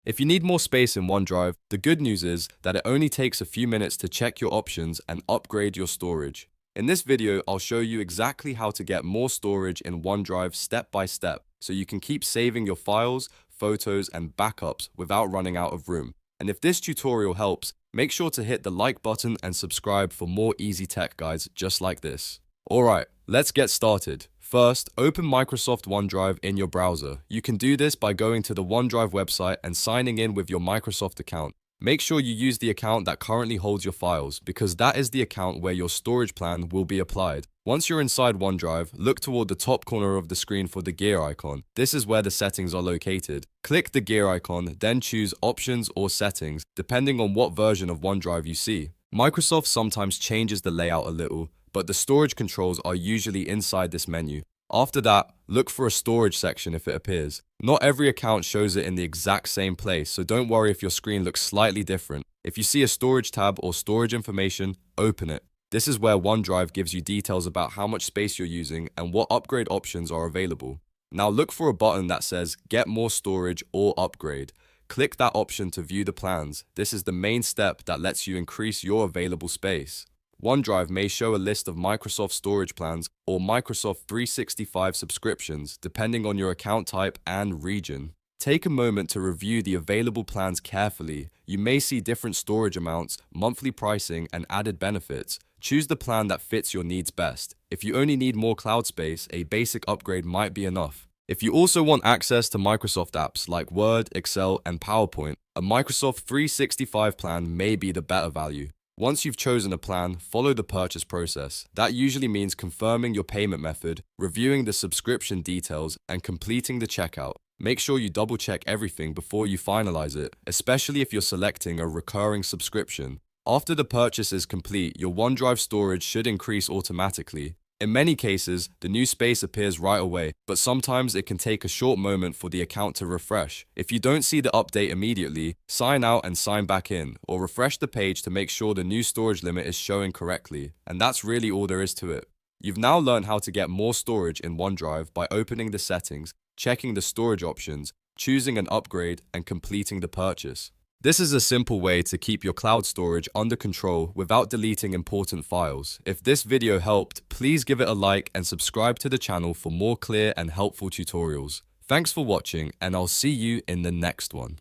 If you need more space in OneDrive, the good news is that it only takes a few minutes to check your options and upgrade your storage. In this video, I'll show you exactly how to get more storage in OneDrive step by step, so you can keep saving your files, photos, and backups without running out of room. And if this tutorial helps, make sure to hit the like button and subscribe for more easy tech guides just like this. Alright, let's get started. First, open Microsoft OneDrive in your browser. You can do this by going to the OneDrive website and signing in with your Microsoft account. Make sure you use the account that currently holds your files, because that is the account where your storage plan will be applied. Once you're inside OneDrive, look toward the top corner of the screen for the gear icon. This is where the settings are located. Click the gear icon, then choose Options or Settings, depending on what version of OneDrive you see. Microsoft sometimes changes the layout a little, but the storage controls are usually inside this menu. After that, look for a storage section if it appears. Not every account shows it in the exact same place, so don't worry if your screen looks slightly different. If you see a storage tab or storage information, open it. This is where OneDrive gives you details about how much space you're using and what upgrade options are available. Now look for a button that says Get More Storage or Upgrade. Click that option to view the plans. This is the main step that lets you increase your available space. OneDrive may show a list of Microsoft storage plans or Microsoft 365 subscriptions, depending on your account type and region. Take a moment to review the available plans carefully. You may see different storage amounts, monthly pricing, and added benefits. Choose the plan that fits your needs best. If you only need more cloud space, a basic upgrade might be enough. If you also want access to Microsoft apps like Word, Excel, and PowerPoint, a Microsoft 365 plan may be the better value. Once you've chosen a plan, follow the purchase process. That usually means confirming your payment method, reviewing the subscription details, and completing the checkout. Make sure you double-check everything before you finalize it, especially if you're selecting a recurring subscription. After the purchase is complete, your OneDrive storage should increase automatically. In many cases, the new space appears right away, but sometimes it can take a short moment for the account to refresh. If you don't see the update immediately, sign out and sign back in, or refresh the page to make sure the new storage limit is showing correctly. And that's really all there is to it. You've now learned how to get more storage in OneDrive by opening the settings, checking the storage options, choosing an upgrade, and completing the purchase. This is a simple way to keep your cloud storage under control without deleting important files. If this video helped, please give it a like and subscribe to the channel for more clear and helpful tutorials. Thanks for watching, and I'll see you in the next one.